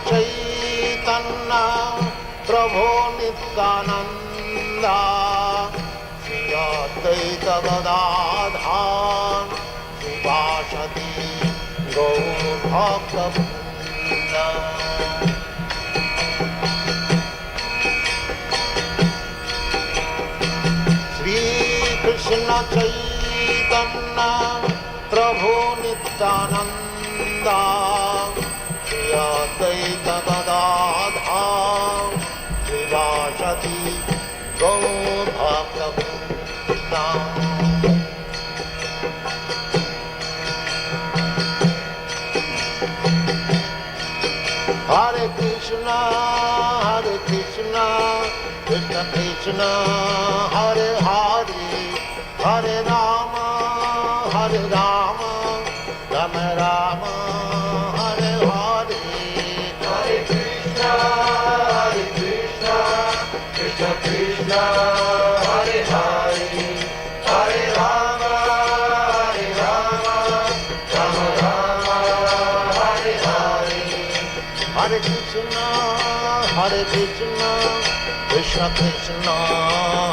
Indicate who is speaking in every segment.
Speaker 1: Chaitanya Prabhu Nityananda Shri Advaita Gadadhar Sivasati Gaur Bhaktivedanta Shri Krishna Chaitanya Prabhu Nityananda Shri Advaita Gadadhar Sivasati Gaur Bhaktivedanta Hare Krishna, Krishna Krishna, Hare Hare, Hare Rama, Rama Rama, Hare Hare.
Speaker 2: Hare Krishna, Krishna Krishna, Hare Hare, Hare Rama, Rama Rama, Hare Hare.
Speaker 1: Hare Krishna, Krishna Krishna,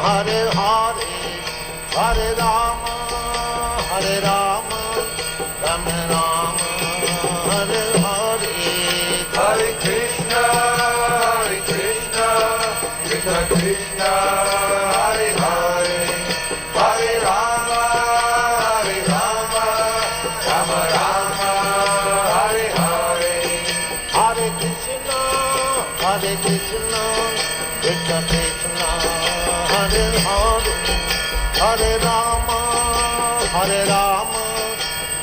Speaker 1: Hare Hare, Hare Rama, Rama Rama, Hare Hare.
Speaker 2: Hare Krishna, Krishna Krishna, Hare Hare, Hare Rama, Rama Rama, Hare Hare.
Speaker 1: Hare Krishna, Krishna Krishna, Hare Hare, Hare Rama,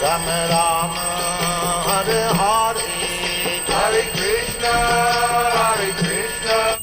Speaker 1: Rama Rama, Hare Hare.
Speaker 2: Hare Krishna, Krishna.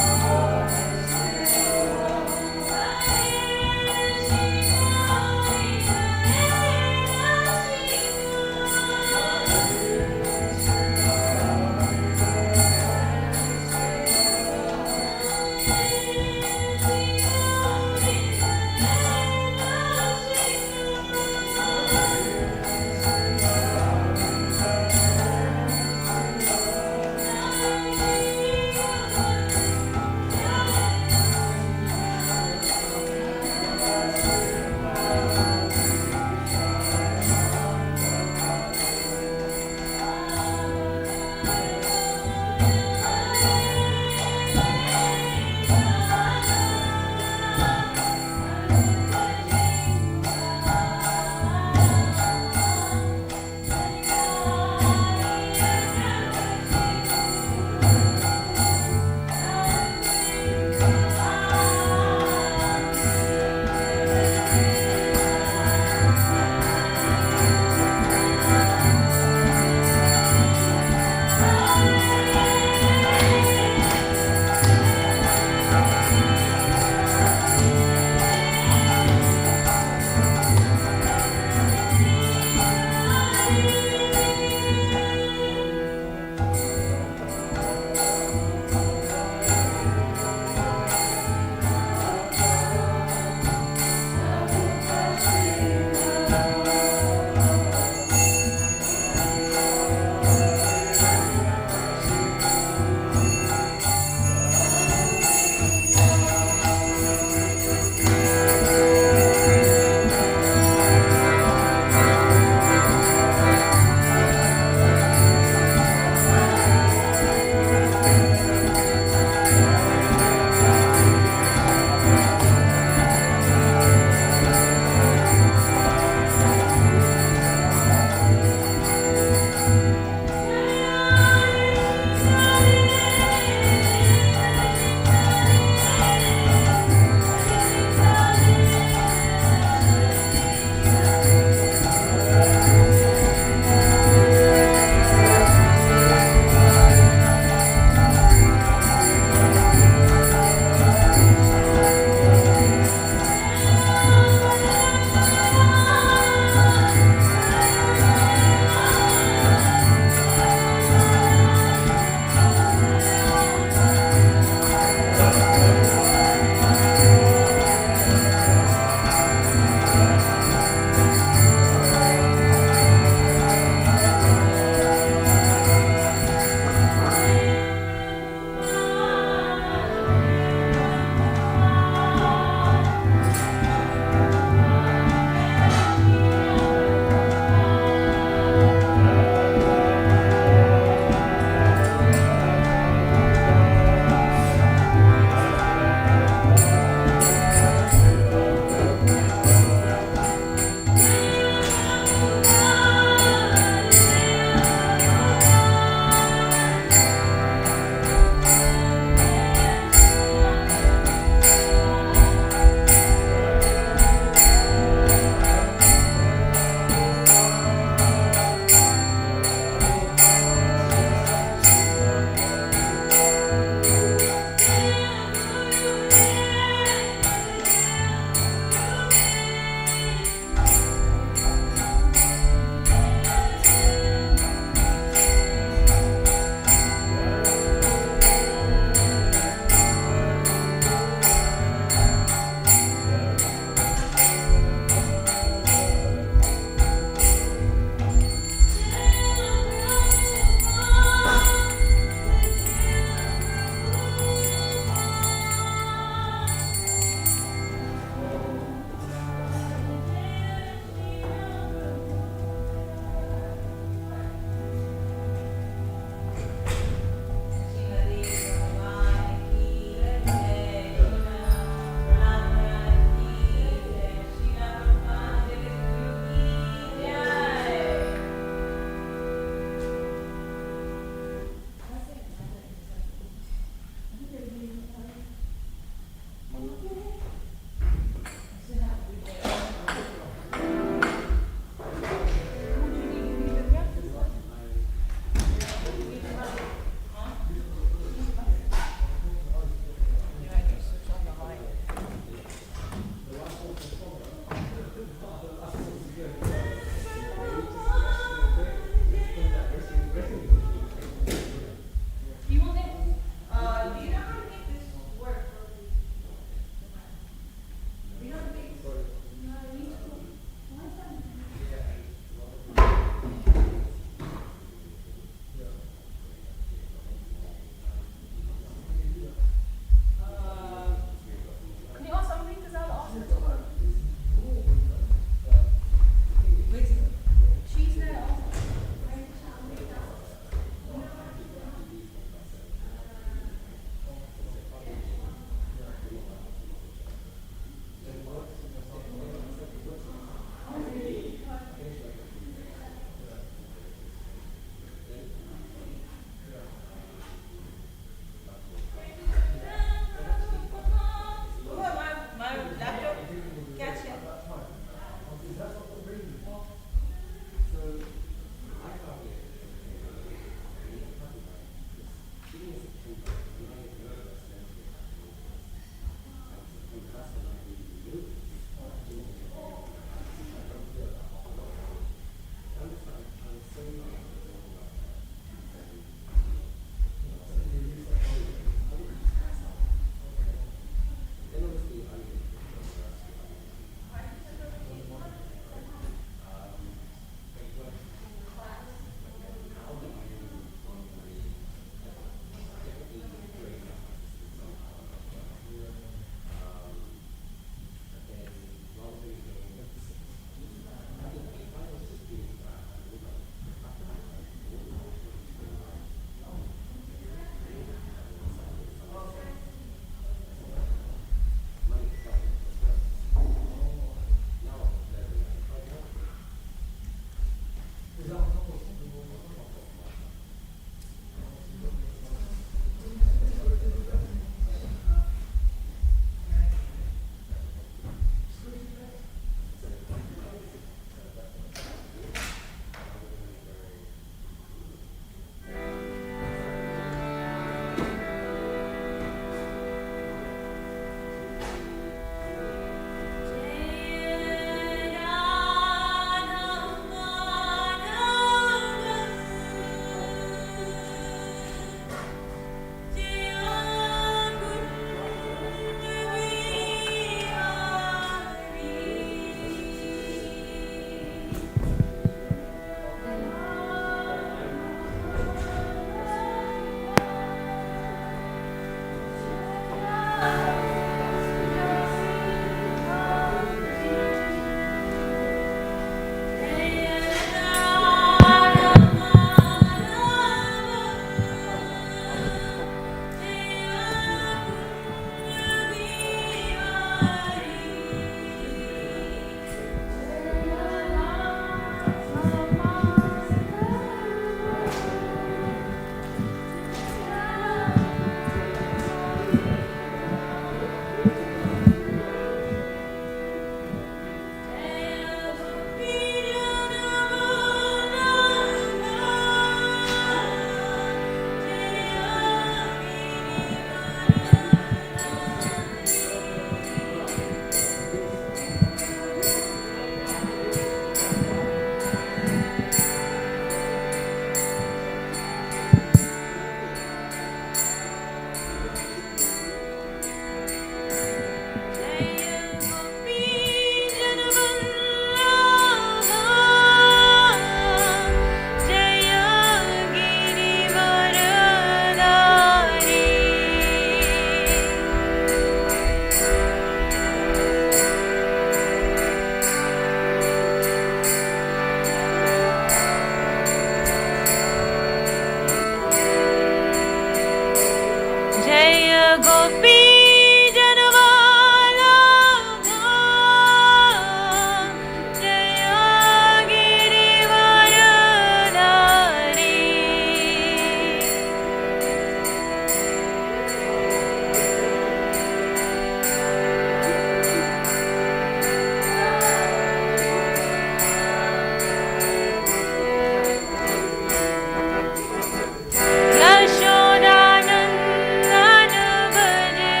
Speaker 3: Yashodanandan भजे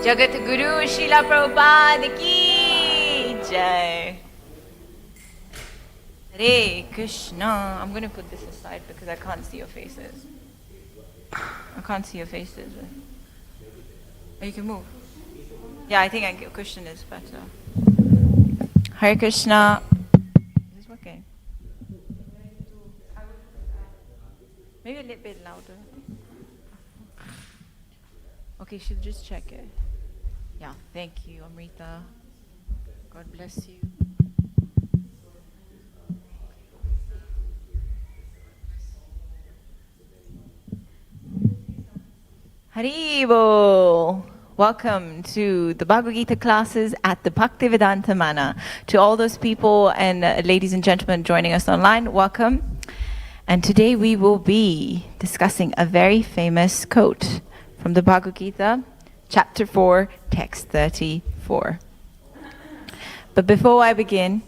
Speaker 3: Jagat Guru Srila Prabhupada ki Jai. Hare Krishna. I'm going to put this aside because I can't see your faces. I can't see your faces. Oh, you can move. Yeah, I think Krishna is better. Hare Krishna. Is this working? Maybe a little bit louder. Okay, she'll just check it. Yeah, thank you, Amrita. God bless you. Haribo! Welcome to the Bhagavad Gita classes at the Bhaktivedanta Manor. To all those people and ladies and gentlemen joining us online, welcome. And today we will be discussing a very famous quote from the Bhagavad Gita, chapter 4, text 34. But before I begin,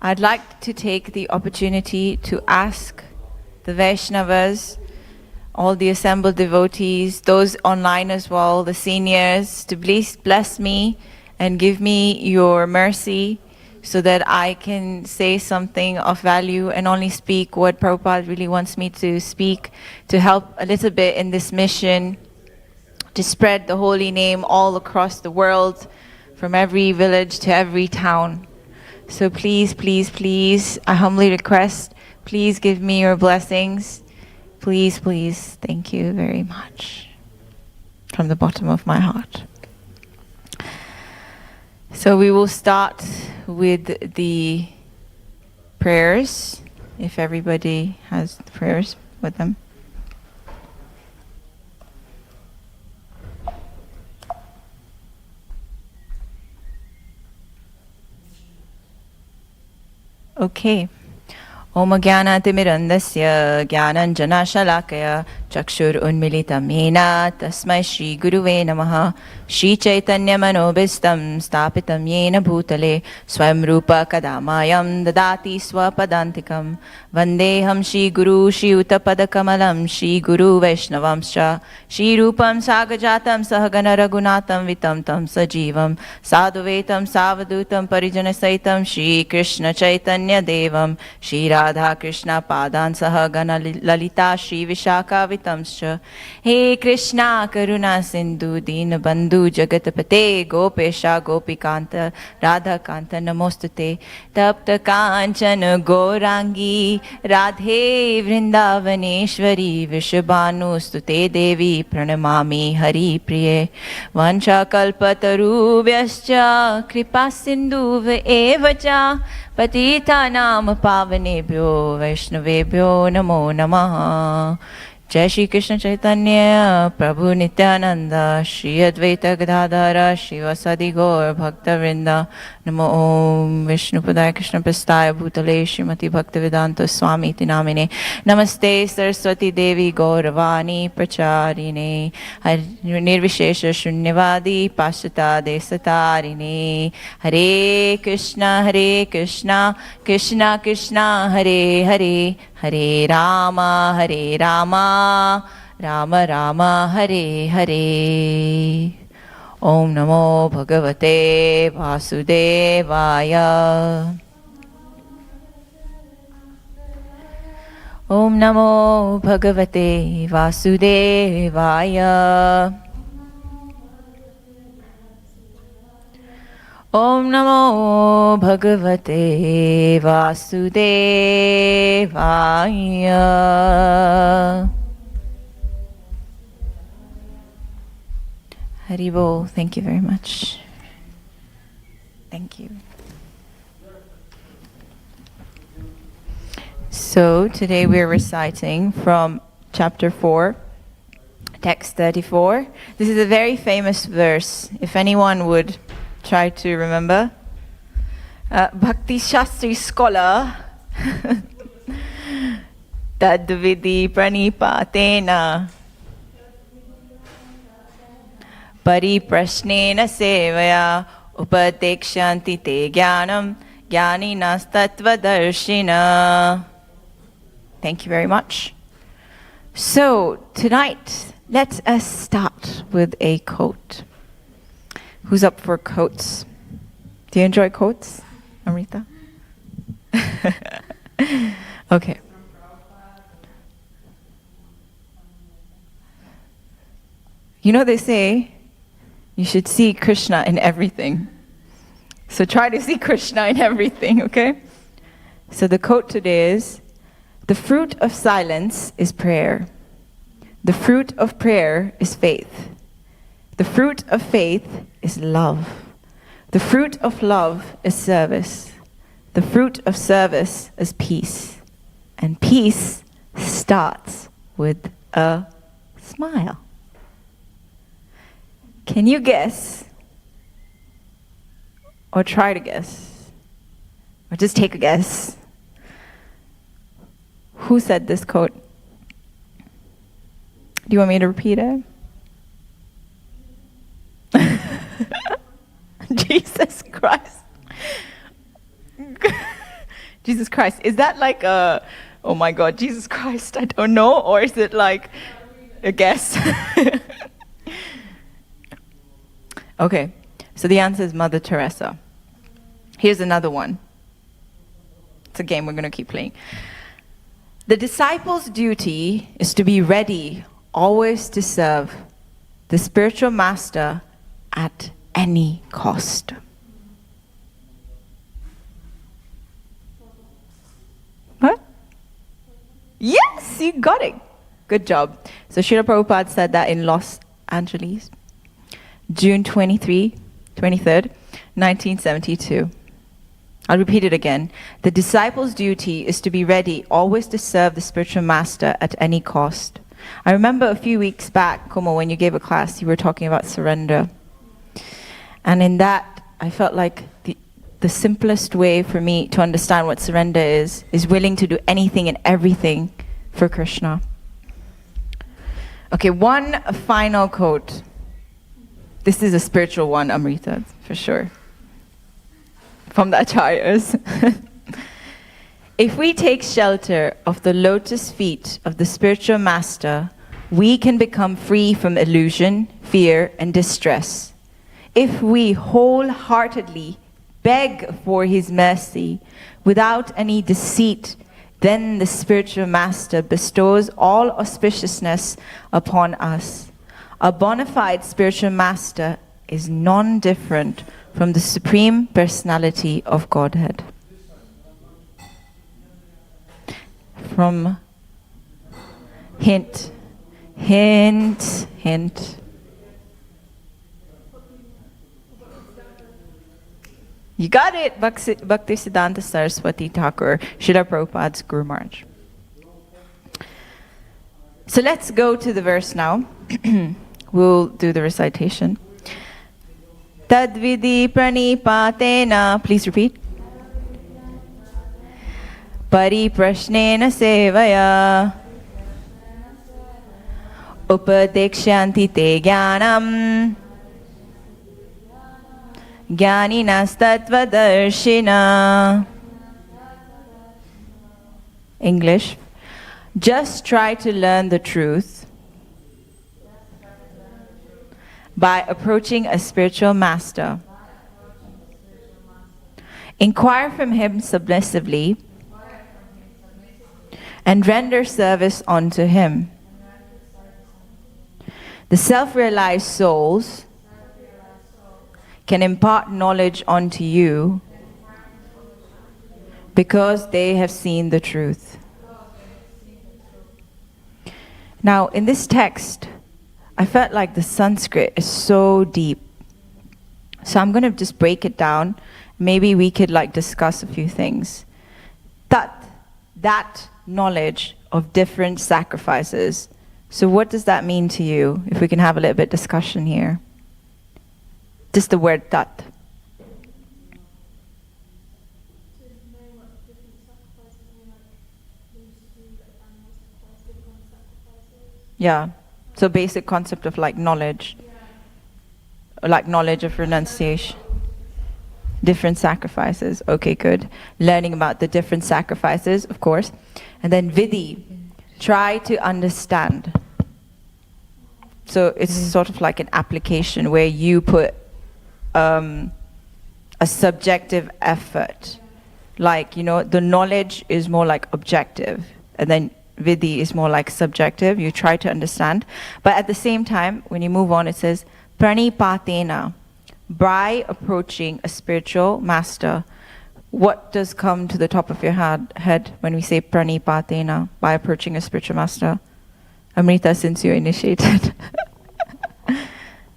Speaker 3: I'd like to take the opportunity to ask the Vaishnavas, all the assembled devotees, those online as well, the seniors, to please bless me and give me your mercy so that I can say something of value and only speak what Prabhupada really wants me to speak, to help a little bit in this mission to spread the holy name all across the world, from every village to every town. So please, please, please, I humbly request, please give me your blessings. Please, please, thank you very much. From the bottom of my heart. So we will start with the prayers, if everybody has the prayers with them. Okay. Om Jnanatimirandasya Jnananjanashalakaya Chakshur Unmilitam Yena Tasmai Shri Guruve Namaha Shri Chaitanya Manobhistam Stapitam Yena Bhutale Swayam Rupa Kadamayam Dadati Swapadantikam Vandeham Shri Guru Shri Utapadakamalam Shri Guru Vaishnavamscha Shri Rupam Sagajatam Sahagana Ragunatam Vitam Tam Sajivam Sadhuvetam Savadutam Parijana Saitam Shri Krishna Chaitanya Devam Shri Radha Krishna Padan Sahagana Lalita Shri Vishaka Vitamscha He Krishna Karuna Sindhu Deen Bandhu Jagatapate Gopesha Gopikanta Radha Kanta Namostate Tapta Kanchana Gorangi Radhe Vrindavaneshwari Vishabhanu Stute Devi Pranamami Hari Priye Vancha Kalpatarubhyascha Kripa Sindhuva Evacha Patita Nam Pavanebhyo Vaishnavebhyo Namo Namaha Jai Shri Krishna Chaitanya Prabhu Nityananda Shri Advaita Gadadhara Shivasadi Gaur Bhakta Vrinda Namo Om Vishnupadaya Krishna Prastaya Bhutale Srimati Bhaktivedanta Swami Iti Namine Namaste Saraswati Devi Gauravani Pracharine Nirvishesha Shunyavadi Pashata Desatarine Hare Krishna Krishna Krishna Hare Hare Hare Rama Rama Rama Hare Hare Om Namo Bhagavate Vasudevaya Om Namo Bhagavate Vasudevaya Om Namo Bhagavate Vasudevaya Haribol, thank you very much. Thank you. So today we're reciting from chapter 4, text 34. This is a very famous verse. If anyone would try to remember. Bhakti Shastri scholar Tadvidi Pranipatena Pariprashnena Sevaya Upadekshanti Te Jnanam Jnaninas Tattvadarshina. Thank you very much. So tonight, let us start with a quote. Who's up for quotes? Do you enjoy quotes, Amrita? Okay. You know, they say you should see Krishna in everything. So try to see Krishna in everything, okay? So the quote today is, the fruit of silence is prayer. The fruit of prayer is faith. The fruit of faith is love. The fruit of love is service. The fruit of service is peace. And peace starts with a smile. Can you guess? Or try to guess? Or just take a guess? Who said this quote? Do you want me to repeat it? Jesus Christ. Jesus Christ. Is that like a, oh my God, Jesus Christ, I don't know? Or is it like a guess? Okay, so the answer is Mother Teresa. Here's another one. It's a game we're going to keep playing. The disciple's duty is to be ready always to serve the spiritual master at any cost. you got it. Good job. So Srila Prabhupada said that in Los Angeles, June 23rd, 1972. I'll repeat it again. The disciple's duty is to be ready always to serve the spiritual master at any cost. I remember a few weeks back, Kumo, when you gave a class, you were talking about surrender. And in that, I felt like the simplest way for me to understand what surrender is willing to do anything and everything for Krishna. Okay, one final quote. This is a spiritual one, Amrita, for sure. From the Acharyas. If we take shelter of the lotus feet of the spiritual master, we can become free from illusion, fear, and distress. If we wholeheartedly beg for his mercy without any deceit, then the spiritual master bestows all auspiciousness upon us. A bona fide spiritual master is non-different from the Supreme Personality of Godhead. From hint. You got it, Bhaktisiddhanta Saraswati Thakur, Srila Prabhupada's Guru Maharaj. So let's go to the verse now. We'll do the recitation. Tadvidi pranipatena, please repeat. Pariprashnena sevaya upadekshanti te jnanam jnaninastatvadarshina. English. Just try to learn the truth by approaching a spiritual master. Inquire from him submissively and render service unto him. The self-realized souls can impart knowledge unto you because they have seen the truth. Now, in this text, I felt like the Sanskrit is so deep. So I'm going to just break it down. Maybe we could discuss a few things. That knowledge of different sacrifices. So what does that mean to you? If we can have a little bit discussion here. Just the word tat. Yeah. So basic concept of knowledge. Knowledge of renunciation. Different sacrifices. Okay, good. Learning about the different sacrifices, of course. And then vidhi. Try to understand. So it's sort of like an application where you put a subjective effort. The knowledge is more objective. And then vidhi is more subjective. You try to understand. But at the same time, when you move on, it says, pranipatena. By approaching a spiritual master. What does come to the top of your head when we say pranipatena, by approaching a spiritual master? Amrita, since you initiated.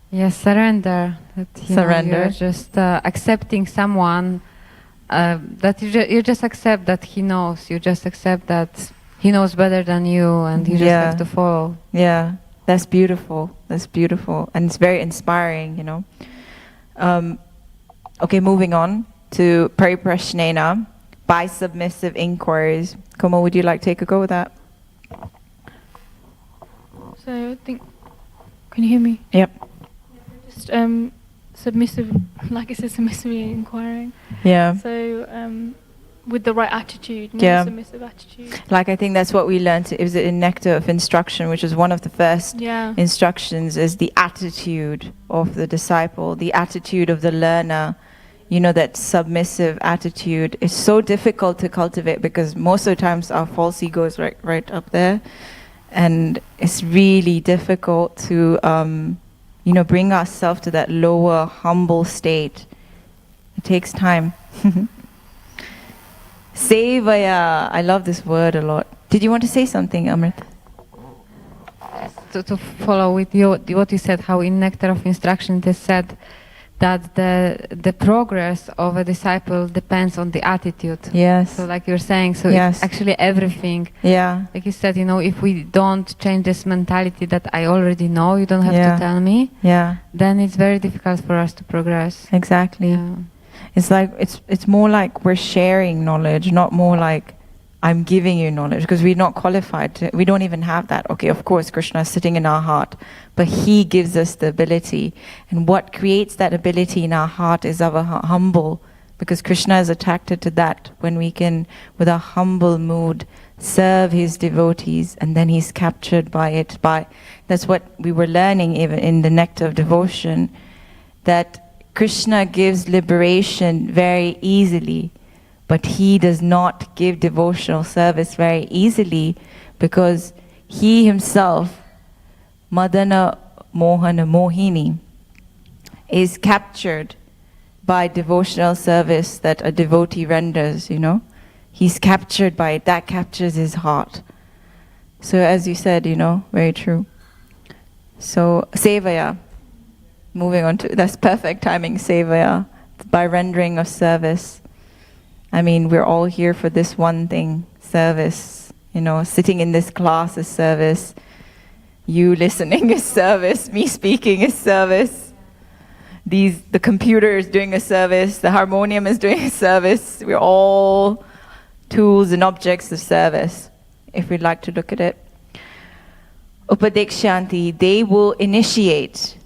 Speaker 4: Yes, surrender.
Speaker 3: Surrender.
Speaker 4: You're just accepting someone, that you just accept that he knows. You just accept that he knows better than you, and you just have to follow.
Speaker 3: Yeah, that's beautiful. That's beautiful. And it's very inspiring, Okay, moving on to pariprashnena, by submissive inquiries. Komal, would you like to take a go with that?
Speaker 5: So I think, can you hear me?
Speaker 3: Yep.
Speaker 5: Just submissive, like it says, submissively inquiring.
Speaker 3: Yeah.
Speaker 5: So with the right attitude, submissive attitude.
Speaker 3: I think that's what we learned. It was in Nectar of Instruction, which was one of the first instructions, is the attitude of the disciple, the attitude of the learner. That submissive attitude is so difficult to cultivate because most of the times our false ego is right up there. And it's really difficult to, bring ourselves to that lower, humble state. It takes time. Sevaya, I love this word a lot. Did you want to say something, Amrit?
Speaker 4: To follow with you, what you said, how in Nectar of Instruction it is said that the progress of a disciple depends on the attitude.
Speaker 3: Yes.
Speaker 4: So like you're saying, so
Speaker 3: Yes.
Speaker 4: it's actually everything.
Speaker 3: Yeah.
Speaker 4: Like you said, if we don't change this mentality that I already know, you don't have
Speaker 3: Yeah.
Speaker 4: to tell me,
Speaker 3: Yeah.
Speaker 4: then it's very difficult for us to progress.
Speaker 3: Exactly.
Speaker 4: Yeah.
Speaker 3: It's like it's more like we're sharing knowledge, not more like I'm giving you knowledge, because we're not qualified to, we don't even have that. Okay, of course Krishna is sitting in our heart, but he gives us the ability, and what creates that ability in our heart is our humble, because Krishna is attracted to that when we can, with a humble mood, serve his devotees, and then he's captured by it. That's what we were learning even in the Nectar of Devotion, that Krishna gives liberation very easily, but he does not give devotional service very easily, because he himself, Madana Mohana Mohini, is captured by devotional service that a devotee renders, He's captured by it. That captures his heart. So as you said, very true. So Sevaya, moving on to, that's perfect timing, Sevaya, by rendering of service. I mean, we're all here for this one thing, service. Sitting in this class is service. You listening is service. Me speaking is service. The computer is doing a service. The harmonium is doing a service. We're all tools and objects of service, if we'd like to look at it. Upadekshanti, they will initiate.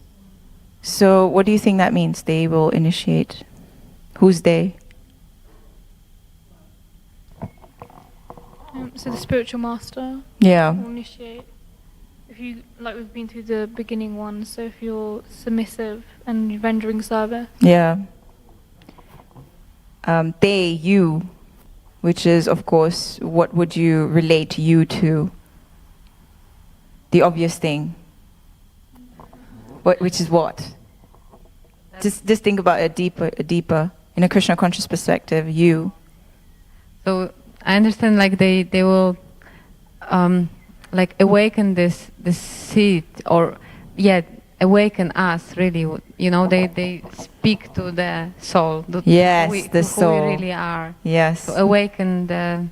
Speaker 3: So what do you think that means, they will initiate? Who's they?
Speaker 5: So the spiritual master
Speaker 3: Yeah.
Speaker 5: will initiate. If you, like we've been through the beginning one, so if you're submissive and rendering service.
Speaker 3: Yeah. They, you, which is, of course, what would you relate you to? The obvious thing. Which is what? Just think about it deeper, in a Krishna conscious perspective, you.
Speaker 4: So I understand, like they will like awaken this seed, or awaken us, really. They speak to the soul.
Speaker 3: Yes, the soul.
Speaker 4: Who we really are.
Speaker 3: Yes.
Speaker 4: So awaken the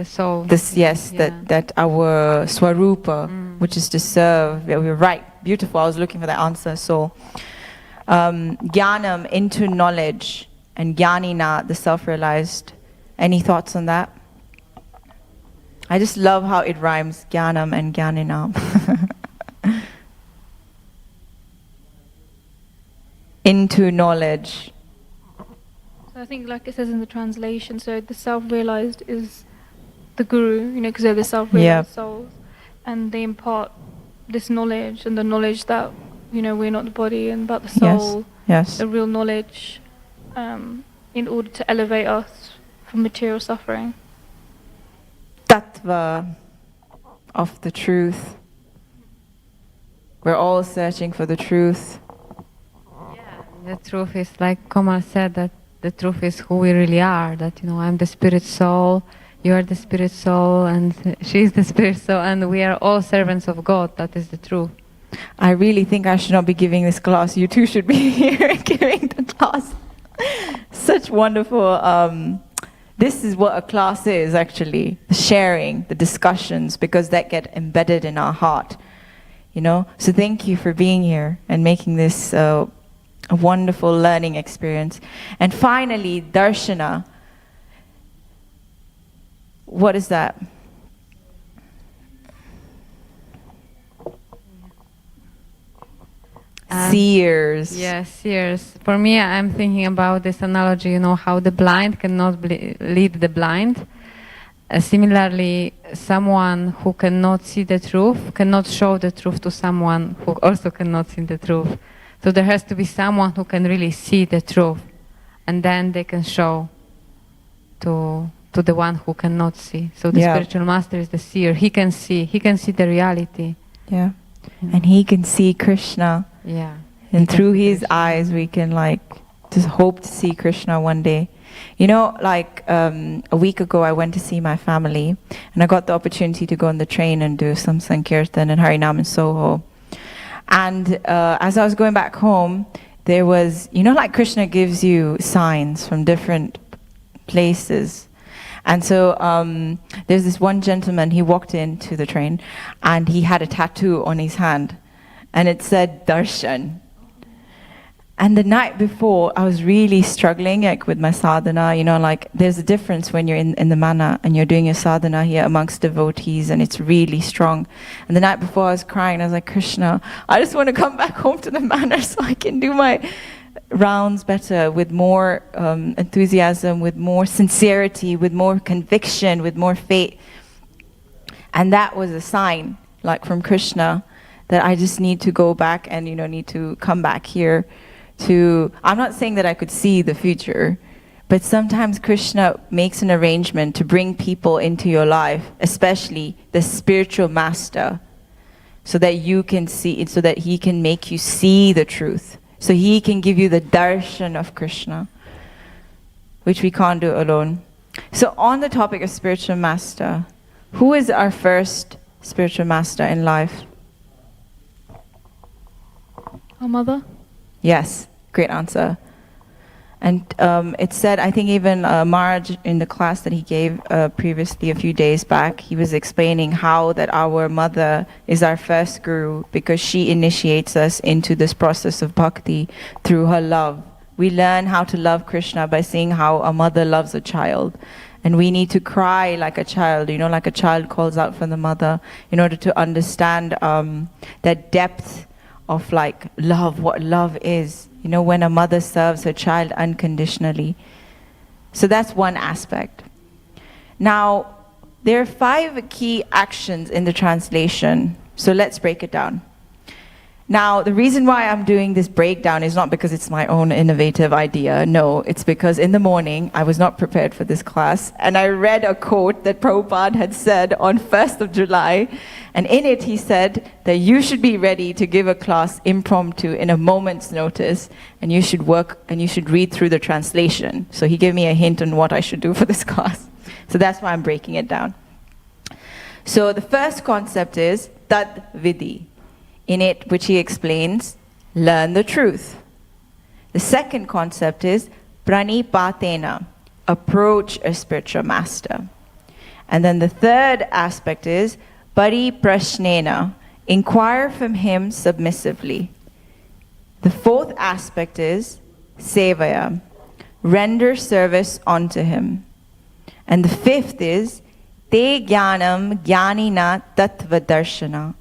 Speaker 4: soul.
Speaker 3: That our swarupa, which is to serve. Yeah, we're right. Beautiful. I was looking for that answer. So, jnanam, into knowledge, and jnanina, the self-realized. Any thoughts on that? I just love how it rhymes, jnanam and jnaninam. Into knowledge.
Speaker 5: So I think, like it says in the translation, so the self-realized is the guru, because they're the self-realized souls, and they impart this knowledge, and the knowledge that we're not the body, and about the soul.
Speaker 3: Yes.
Speaker 5: The real knowledge, in order to elevate us from material suffering.
Speaker 3: Tattva of the truth. We're all searching for the truth.
Speaker 4: The truth is, like Kamal said, that the truth is who we really are. That I'm the spirit soul, you are the spirit soul, and she is the spirit soul, and we are all servants of God. That is the truth.
Speaker 3: I really think I should not be giving this class. You two should be here giving the class. Such wonderful. This is what a class is, actually. The sharing, the discussions, because that get embedded in our heart. So thank you for being here and making this a wonderful learning experience. And finally, darshana. What is that? Seers.
Speaker 4: Yes, seers. For me, I'm thinking about this analogy, how the blind cannot lead the blind. Similarly, someone who cannot see the truth cannot show the truth to someone who also cannot see the truth. So there has to be someone who can really see the truth, and then they can show to the one who cannot see. So the spiritual master is the seer. He can see the reality.
Speaker 3: Yeah. And he can see Krishna.
Speaker 4: Yeah.
Speaker 3: And through his eyes we can just hope to see Krishna one day. You know, like a week ago, I went to see my family, and I got the opportunity to go on the train and do some Sankirtan and Harinam in Soho. And as I was going back home, there was, you know, like Krishna gives you signs from different places. And so there's this one gentleman, he walked into the train, and he had a tattoo on his hand, and it said Darshan. And the night before, I was really struggling like with my sadhana. You know, like there's a difference when you're in the mana and you're doing your sadhana here amongst devotees, and it's really strong. And the night before, I was crying. I was like, Krishna, I just want to come back home to the manor so I can do my rounds better, with more enthusiasm, with more sincerity, with more conviction, with more faith. And that was a sign, like from Krishna, that I just need to go back and, you know, need to come back here. I'm not saying that I could see the future, but sometimes Krishna makes an arrangement to bring people into your life, especially the spiritual master, so that you can see it, so that he can make you see the truth. So he can give you the darshan of Krishna, which we can't do alone. So on the topic of spiritual master, who is our first spiritual master in life?
Speaker 5: Our mother?
Speaker 3: Yes, great answer. And it said, I think even Maharaj in the class that he gave previously a few days back, he was explaining how that our mother is our first guru because she initiates us into this process of bhakti through her love. We learn how to love Krishna by seeing how a mother loves a child. And we need to cry like a child, you know, like a child calls out for the mother, in order to understand that depth of like love, what love is. You know, when a mother serves her child unconditionally. So that's one aspect. Now, there are 5 key actions in the translation. So let's break it down. Now, the reason why I'm doing this breakdown is not because it's my own innovative idea. No, it's because in the morning, I was not prepared for this class. And I read a quote that Prabhupada had said on 1st of July. And in it, he said that you should be ready to give a class impromptu in a moment's notice. And you should work and you should read through the translation. So he gave me a hint on what I should do for this class. So that's why I'm breaking it down. So the first concept is Tad Vidhi. In it, which he explains, learn the truth. The second concept is pranipatena, approach a spiritual master. And then the third aspect is pariprashnena, inquire from him submissively. The fourth aspect is sevaya, render service unto him. And the fifth is te jnanam jnanina tattva darshana,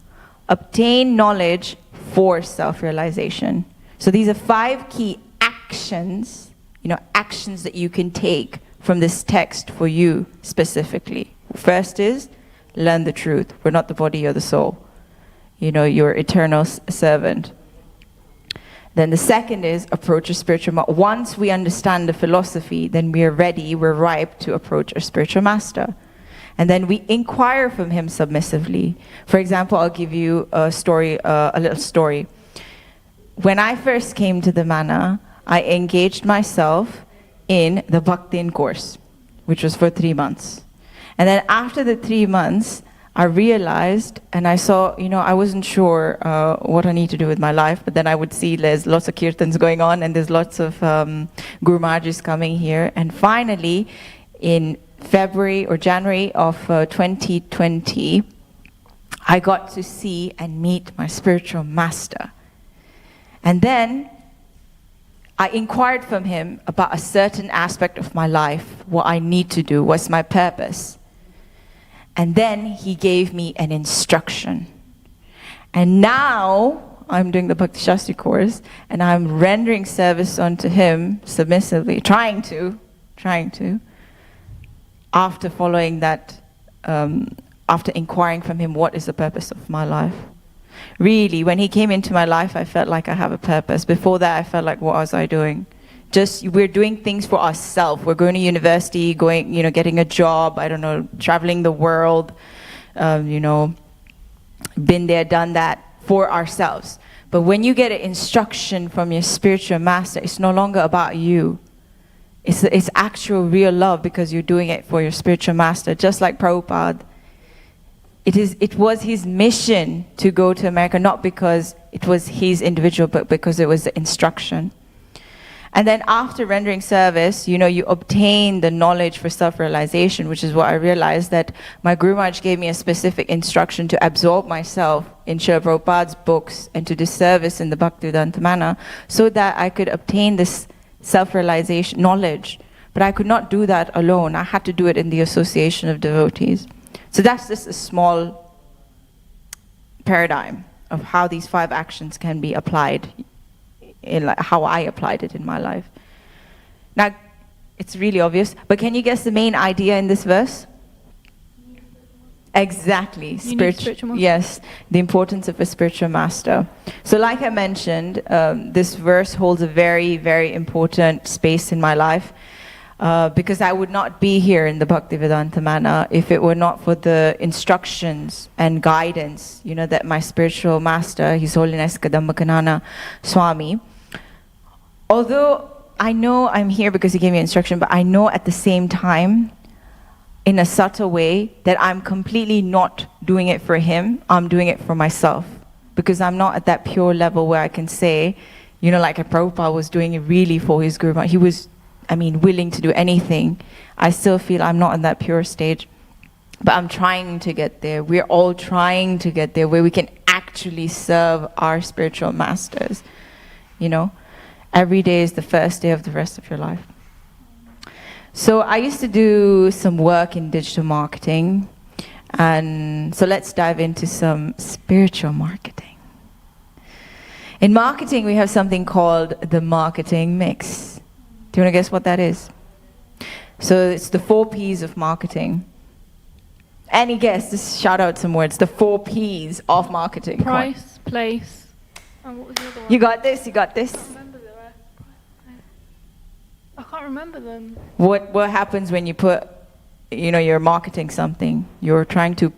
Speaker 3: obtain knowledge for self-realization. So these are 5 key actions, you know, actions that you can take from this text for you specifically. First is, learn the truth. We're not the body or the soul. You know, you're eternal servant. Then the second is, approach a spiritual master. Once we understand the philosophy, then we're ready, we're ripe to approach a spiritual master. And then we inquire from him submissively. For example, I'll give you a story, a little story. When I first came to the Mana, I engaged myself in the Bhaktin course, which was for 3 months. And then after the 3 months, I realized, and I saw, you know, I wasn't sure what I need to do with my life, but then I would see there's lots of kirtans going on, and there's lots of Guru Maharajis coming here. And finally, in February or January of 2020, I got to see and meet my spiritual master. And then I inquired from him about a certain aspect of my life, what I need to do, what's my purpose. And then he gave me an instruction. And now I'm doing the Bhakti Shastri course, and I'm rendering service unto him submissively, trying to, after following that, after inquiring from him, what is the purpose of my life? Really, when he came into my life, I felt like I have a purpose. Before that, I felt like, what was I doing? Just, we're doing things for ourselves. We're going to university, going, you know, getting a job, I don't know, traveling the world, you know, been there, done that for ourselves. But when you get an instruction from your spiritual master, it's no longer about you. It's actual real love because you're doing it for your spiritual master. Just like Prabhupada, it was his mission to go to America, not because it was his individual, but because it was the instruction. And then after rendering service, you obtain the knowledge for self-realization, which is what I realized, that my Guru Maharaj gave me a specific instruction to absorb myself in Srila Prabhupada's books and to do service in the Bhaktivedanta Manor, so that I could obtain this self-realization knowledge. But I could not do that alone. I had to do it in the association of devotees. So that's just a small paradigm of how these 5 actions can be applied, in how I applied it in my life. Now, it's really obvious, but can you guess the main idea in this verse? Exactly.
Speaker 5: Spiritual master.
Speaker 3: Yes, the importance of a spiritual master. So like I mentioned, this verse holds a very, very important space in my life, because I would not be here in the Bhaktivedanta Manor if it were not for the instructions and guidance, that my spiritual master, His Holiness Kadambakanana Swami, although I know I'm here because he gave me instruction, but I know at the same time, in a subtle way, that I'm completely not doing it for him, I'm doing it for myself. Because I'm not at that pure level where I can say, like Prabhupada was doing it really for his Guru Maharaj. He was, willing to do anything. I still feel I'm not in that pure stage. But I'm trying to get there. We're all trying to get there where we can actually serve our spiritual masters. Every day is the first day of the rest of your life. So I used to do some work in digital marketing. And so let's dive into some spiritual marketing. In marketing, we have something called the marketing mix. Do you want to guess what that is? So it's the 4 P's of marketing. Any guess? Just shout out some words. The 4 P's of marketing.
Speaker 5: Price, place, and what was the other one?
Speaker 3: You got this, you got this.
Speaker 5: I can't remember the rest. I can't remember them.
Speaker 3: What happens when you put, you're marketing something? You're trying to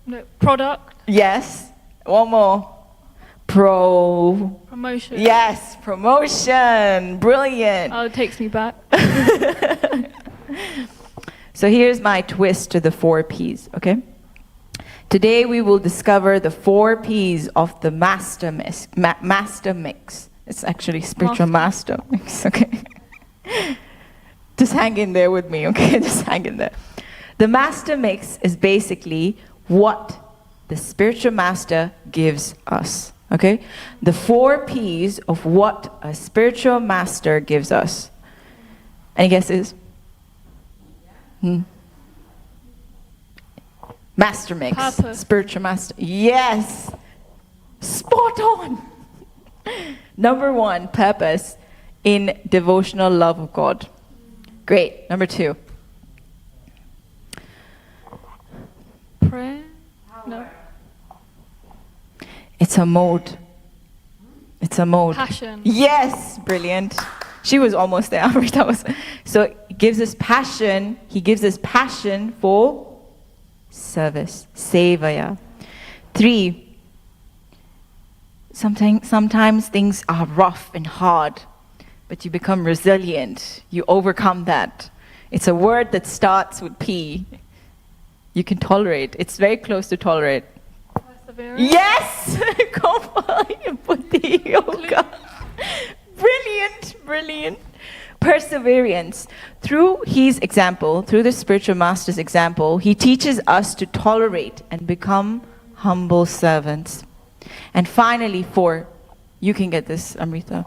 Speaker 5: No, product.
Speaker 3: Yes. One more.
Speaker 5: Promotion.
Speaker 3: Yes, promotion. Brilliant.
Speaker 5: Oh, it takes me back.
Speaker 3: So here's my twist to the 4 P's, okay? Today we will discover the 4 P's of the master mix. Master mix. It's actually spiritual master mix, okay? Just hang in there with me, okay? Just hang in there. The master mix is basically what the spiritual master gives us, okay? The 4 P's of what a spiritual master gives us. Any guesses? Master mix.
Speaker 5: Purpose.
Speaker 3: Spiritual master. Yes! Spot on! Number 1, purpose in devotional love of God. Great. Number 2.
Speaker 5: Prayer? No.
Speaker 3: It's a mode. It's a mode.
Speaker 5: Passion.
Speaker 3: Yes! Brilliant. She was almost there. So it gives us passion. He gives us passion for service. Sevaya. 3. Sometimes things are rough and hard, but you become resilient. You overcome that. It's a word that starts with P. You can tolerate. It's very close to tolerate.
Speaker 5: Perseverance.
Speaker 3: Yes! Brilliant, brilliant. Perseverance. Through his example, through the spiritual master's example, he teaches us to tolerate and become humble servants. And finally, 4, you can get this, Amrita.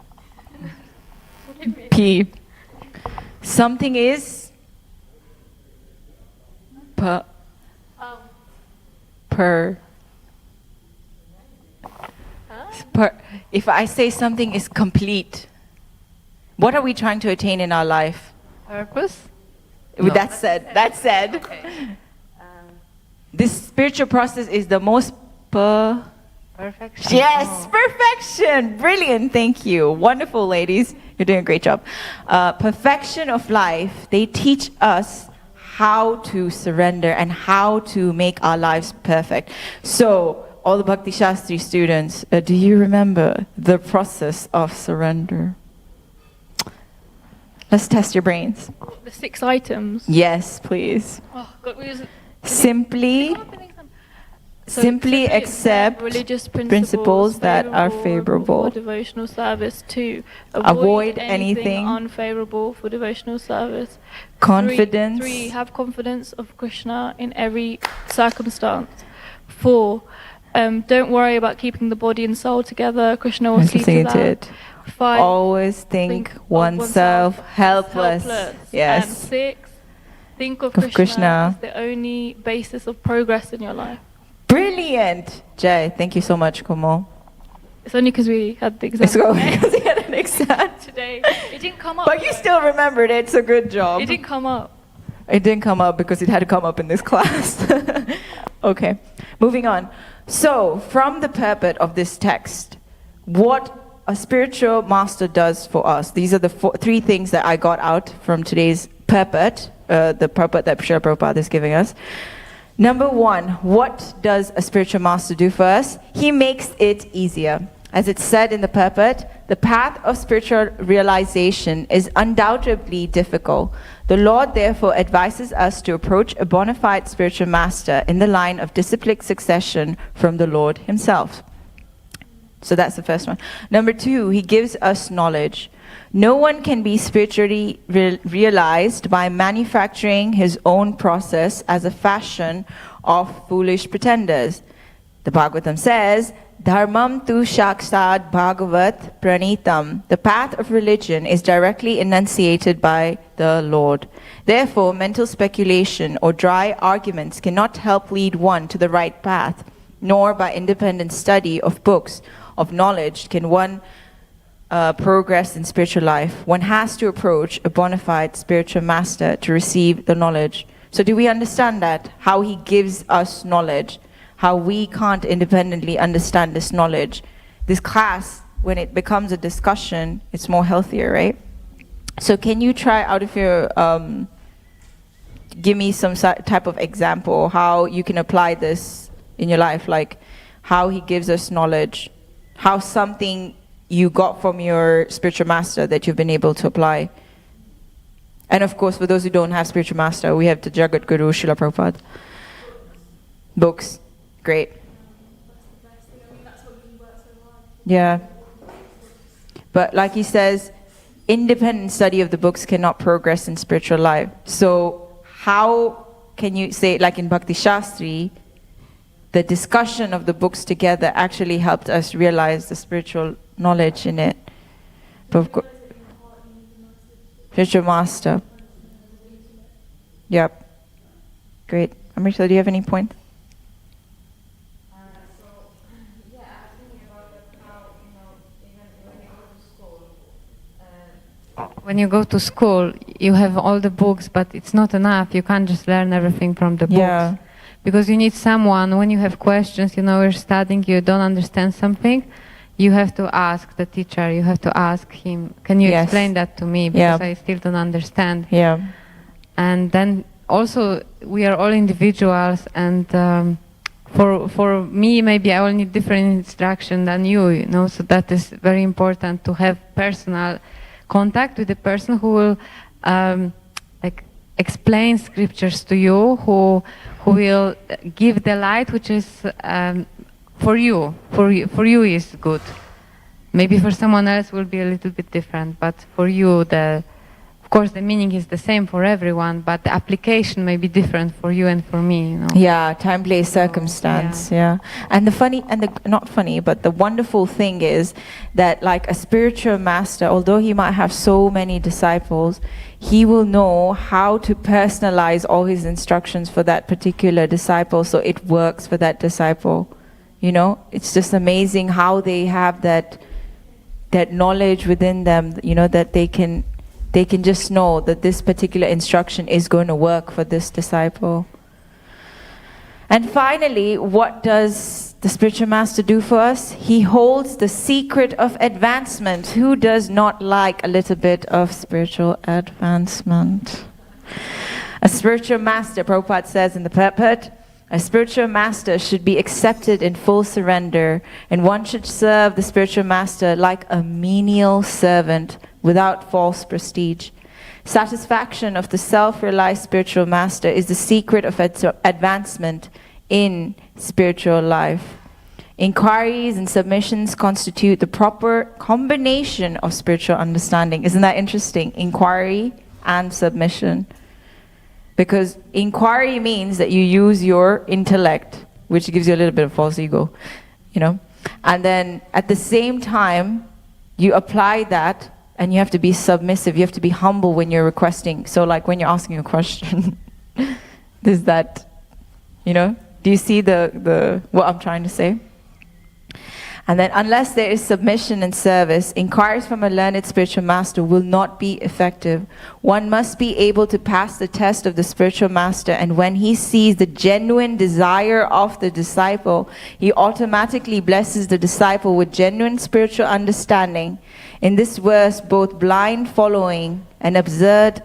Speaker 3: P. Something is per. If I say something is complete, what are we trying to attain in our life?
Speaker 4: Purpose?
Speaker 3: No. That said. Okay. This spiritual process is the most
Speaker 4: Perfection.
Speaker 3: Yes, perfection. Brilliant. Thank you. Wonderful, ladies. You're doing a great job. Perfection of life. They teach us how to surrender and how to make our lives perfect. So, all the Bhakti Shastri students, do you remember the process of surrender? Let's test your brains.
Speaker 5: The 6 items.
Speaker 3: Yes, please.
Speaker 5: Oh, God, we just,
Speaker 3: Simply
Speaker 5: So
Speaker 3: simply accept
Speaker 5: religious
Speaker 3: principles that are favorable.
Speaker 5: for devotional service. 2,
Speaker 3: Avoid anything
Speaker 5: unfavorable for devotional service.
Speaker 3: Confidence.
Speaker 5: 3, have confidence of Krishna in every circumstance. 4, don't worry about keeping the body and soul together. Krishna will see to that. 5,
Speaker 3: Always think
Speaker 5: of
Speaker 3: oneself helpless. Yes.
Speaker 5: And 6, think of
Speaker 3: Krishna.
Speaker 5: Krishna as the only basis of progress in your life.
Speaker 3: Brilliant, Jay. Thank you so much, Kumo.
Speaker 5: It's only because we had the exam.
Speaker 3: Let's go because we had an exam.
Speaker 5: Today. It didn't come up.
Speaker 3: But you still remembered it, so good job.
Speaker 5: It didn't come up.
Speaker 3: It didn't come up because it had to come up in this class. Okay, moving on. So, from the purport of this text, what a spiritual master does for us. These are the 3 things that I got out from today's purport, the purport that Srila Prabhupada is giving us. Number 1, what does a spiritual master do for us? He makes it easier. As it's said in the purport, the path of spiritual realization is undoubtedly difficult. The Lord therefore advises us to approach a bona fide spiritual master in the line of disciplic succession from the Lord himself. So that's the first one. Number 2, he gives us knowledge. No one can be spiritually realized by manufacturing his own process as a fashion of foolish pretenders. The Bhagavatam says, Dharmam tu shakshad bhagavat pranitam. The path of religion is directly enunciated by the Lord. Therefore, mental speculation or dry arguments cannot help lead one to the right path, nor by independent study of books of knowledge can one progress in spiritual life. One has to approach a bona fide spiritual master to receive the knowledge. So do we understand that? How he gives us knowledge? How we can't independently understand this knowledge? This class, when it becomes a discussion, it's more healthier, right? So can you try out of your, give me some type of example, how you can apply this in your life, like how he gives us knowledge, how something you got from your spiritual master that you've been able to apply. And of course, for those who don't have spiritual master, we have the Jagat Guru, Srila Prabhupada. Books, great. Yeah. But like he says, independent study of the books cannot progress in spiritual life. So how can you say, like in Bhakti Shastri, the discussion of the books together actually helped us realize the spiritual knowledge in it. Spiritual master. Yep. Great. Amrita, do you have any point?
Speaker 4: When you go to school, you have all the books, but it's not enough. You can't just learn everything from the books.
Speaker 3: Yeah.
Speaker 4: Because you need someone, when you have questions, you're studying, you don't understand something, you have to ask the teacher, you have to ask him, can you explain that to me? Because I still don't understand.
Speaker 3: Yeah.
Speaker 4: And then also, we are all individuals, and for me, maybe I will need different instruction than you, so that is very important to have personal contact with the person who will explain scriptures to you, who will give the light which is for you is good. Maybe for someone else will be a little bit different, but for you, of course, the meaning is the same for everyone, but the application may be different for you and for me.
Speaker 3: Yeah, time, place, circumstance. Yeah. And not funny, but the wonderful thing is that, like a spiritual master, although he might have so many disciples, he will know how to personalize all his instructions for that particular disciple, so it works for that disciple. It's just amazing how they have that knowledge within them. That they can just know that this particular instruction is going to work for this disciple. And finally, what does the spiritual master do for us? He holds the secret of advancement. Who does not like a little bit of spiritual advancement? A spiritual master, Prabhupada says in the purport, a spiritual master should be accepted in full surrender, and one should serve the spiritual master like a menial servant without false prestige. Satisfaction of the self-realized spiritual master is the secret of advancement in spiritual life. Inquiries and submissions constitute the proper combination of spiritual understanding. Isn't that interesting? Inquiry and submission. Because inquiry means that you use your intellect, which gives you a little bit of false ego, you know. And then at the same time, you apply that and you have to be submissive. You have to be humble when you're requesting. So like when you're asking a question, there's that, you know, do you see the what I'm trying to say? And then unless there is submission and service, inquiries from a learned spiritual master will not be effective. One must be able to pass the test of the spiritual master, and when he sees the genuine desire of the disciple, he automatically blesses the disciple with genuine spiritual understanding. In this verse, both blind following and absurd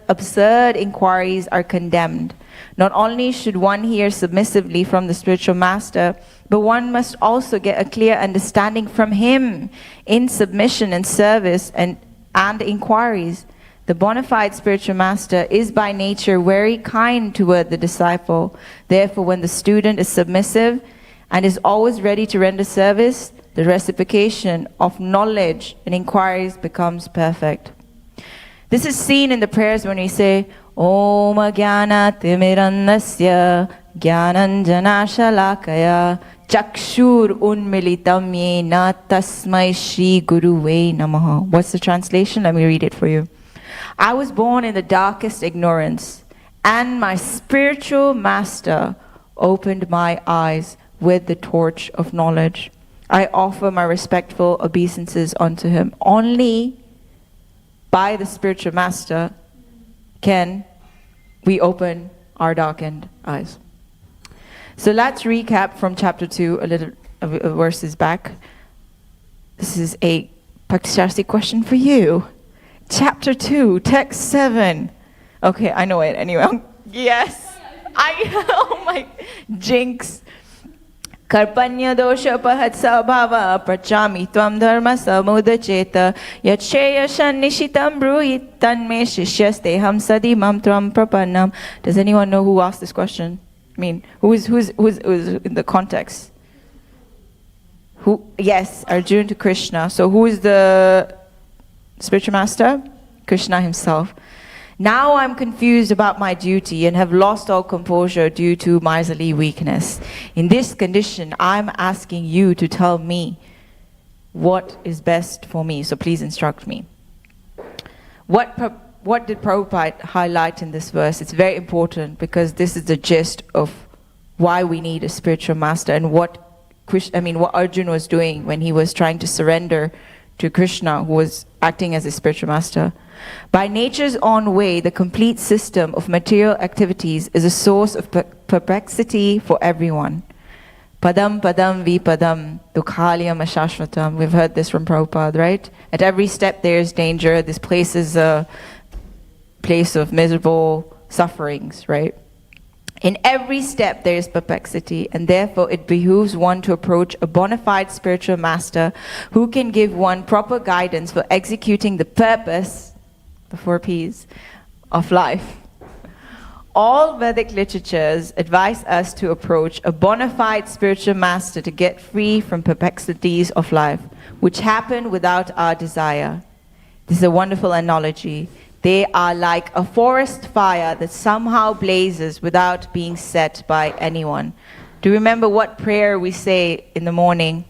Speaker 3: inquiries are condemned. Not only should one hear submissively from the spiritual master, but one must also get a clear understanding from him in submission and service and inquiries. The bona fide spiritual master is by nature very kind toward the disciple. Therefore, when the student is submissive and is always ready to render service, the reciprocation of knowledge and inquiries becomes perfect. This is seen in the prayers when we say, Om Jnana Timirannasya Jnananjana Shalakaya Chakshur Unmilitam Yena Tasmai Shri Guruve Namaha. What's the translation? Let me read it for you. I was born in the darkest ignorance, and my spiritual master opened my eyes with the torch of knowledge. I offer my respectful obeisances unto him. Only by the spiritual master can we open our darkened eyes. So let's recap from chapter 2 a little verses back. This is a Bhakti question for you. Chapter 2, text 7. Okay, I know it anyway. Yes. Oh my, jinx. Karpanya dosha pahatsa bhava prachami tvam dharma samudacheta yatsheya shannishitam bruhit tanme shishyasteham sadimam tvam prapannam. Does anyone know who asked this question? I mean, who's in the context? Who? Yes, Arjuna to Krishna. So who is the spiritual master? Krishna himself. Now I'm confused about my duty and have lost all composure due to miserly weakness. In this condition, I'm asking you to tell me what is best for me. So please instruct me. What did Prabhupada highlight in this verse? It's very important because this is the gist of why we need a spiritual master and what Arjuna was doing when he was trying to surrender to Krishna, who was acting as a spiritual master. By nature's own way, the complete system of material activities is a source of perplexity for everyone. Padam padam vipadam dukhalyam ashashvatam. We've heard this from Prabhupada, right? At every step there is danger. This place is a place of miserable sufferings, right? In every step there is perplexity, and therefore it behooves one to approach a bona fide spiritual master who can give one proper guidance for executing the purpose, the 4 P's, of life. All Vedic literatures advise us to approach a bona fide spiritual master to get free from perplexities of life, which happen without our desire. This is a wonderful analogy. They are like a forest fire that somehow blazes without being set by anyone. Do you remember what prayer we say in the morning?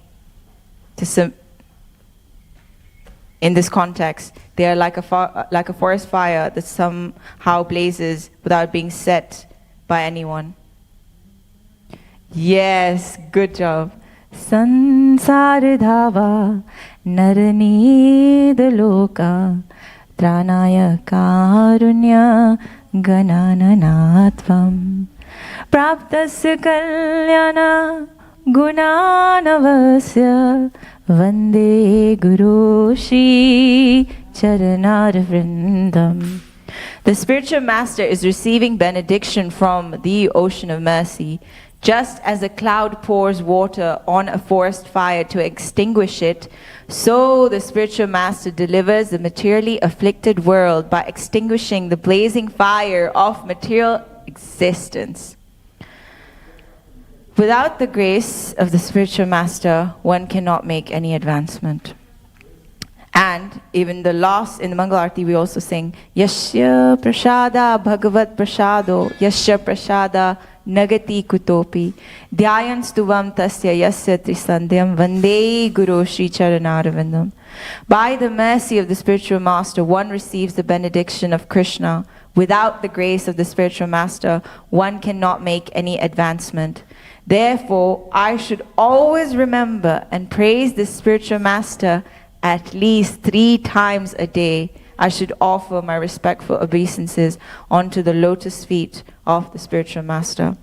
Speaker 3: In this context, they are like a forest fire that somehow blazes without being set by anyone. Yes, good job. Sansar dhava narani loka Tranaya karunya ganananatvam Praptasya kalyana gunanavasya Vande Guru Shri Charanarvrindam. The spiritual master is receiving benediction from the ocean of mercy. Just as a cloud pours water on a forest fire to extinguish it, so the spiritual master delivers the materially afflicted world by extinguishing the blazing fire of material existence. Without the grace of the spiritual master, one cannot make any advancement. And even the last in the Mangal Arati, we also sing, Yasya prasada bhagavat prasado, Yasya prasada nagati kutopi, dhyayan stuvam tasya yasya trisandhyam, vande guru shri charanarvindam. By the mercy of the spiritual master, one receives the benediction of Krishna. Without the grace of the spiritual master, one cannot make any advancement. Therefore, I should always remember and praise the spiritual master at least 3 times a day. I should offer my respectful obeisances onto the lotus feet of the spiritual master.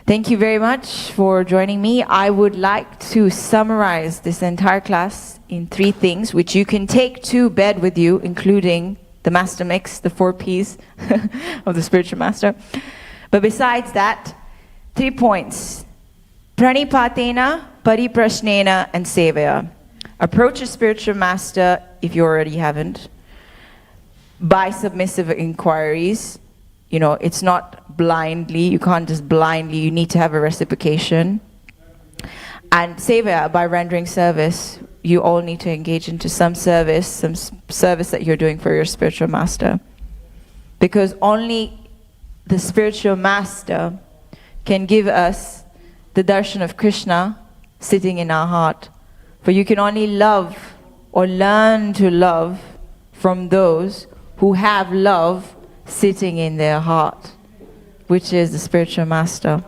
Speaker 3: Thank you very much for joining me. I would like to summarize this entire class in 3 things, which you can take to bed with you, including the master mix, the 4 P's of the spiritual master. But besides that, 3 points. Pranipatena, pariprashnena, and sevaya. Approach a spiritual master, if you already haven't, by submissive inquiries. You know, it's not blindly, you can't just blindly, you need to have a reciprocation. And sevaya, by rendering service. You all need to engage into some service that you're doing for your spiritual master. Because only the spiritual master can give us the darshan of Krishna sitting in our heart. For you can only love or learn to love from those who have love sitting in their heart, which is the spiritual master.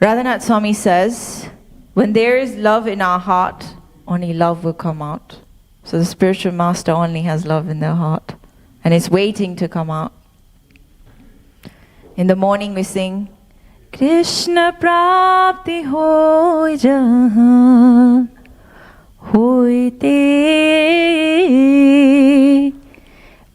Speaker 3: Radhanath Swami says, when there is love in our heart, only love will come out. So the spiritual master only has love in their heart, and it's waiting to come out. In the morning we sing, Krishna prapti hoy jahan hoite.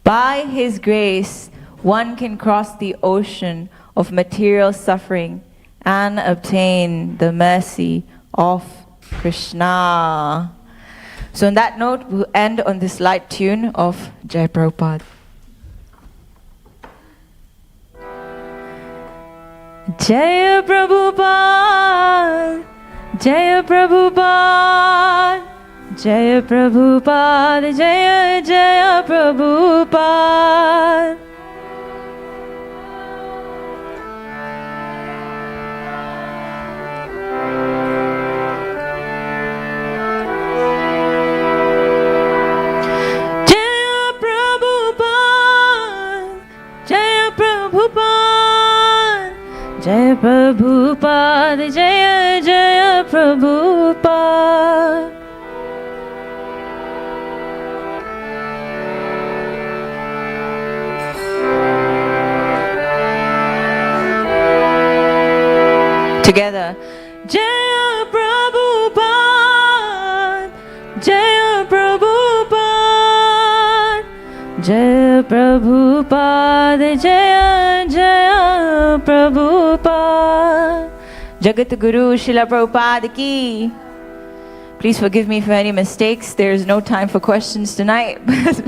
Speaker 3: By his grace, one can cross the ocean of material suffering and obtain the mercy of Krishna. So on that note, we'll end on this light tune of Jai Prabhupada. Jaya Prabhupada, Jaya Prabhupada, Jaya Prabhupada, Jaya Jaya Prabhupada. Jaya Prabhupada, Jaya Prabhupada, Jaya Prabhupada, Jaya Jaya Prabhupada. Together. Jaya Prabhupada, Jaya Prabhupada, Jaya Prabhupada, Jaya Jaya Prabhupada. Jagat Guru Srila Prabhupada ki. Please forgive me for any mistakes. There is no time for questions tonight, but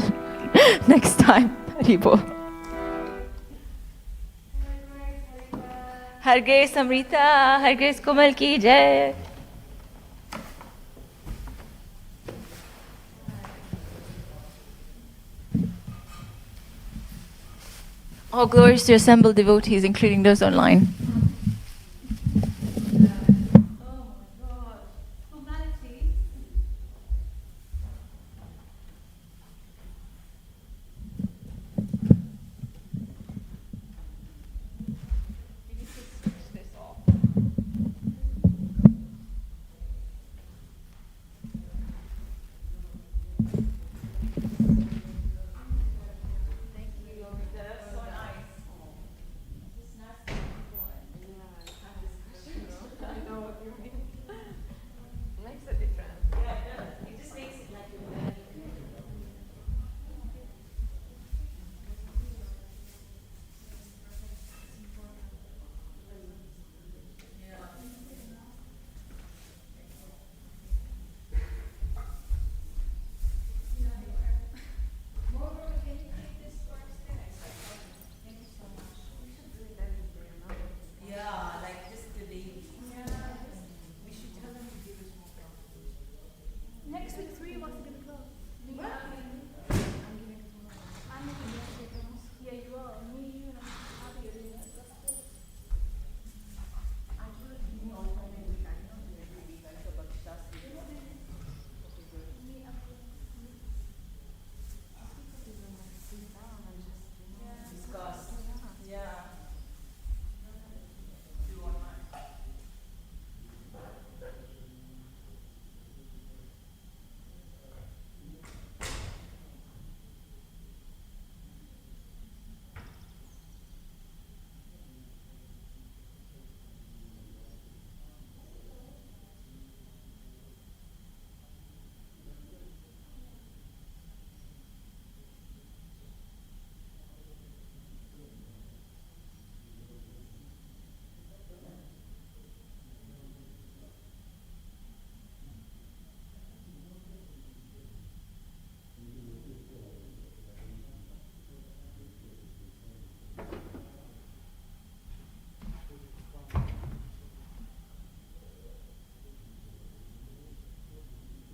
Speaker 3: next time. Haribol. Har Grace Amrita, Har Grace Komal ki jai. All glories to assembled devotees, including those online.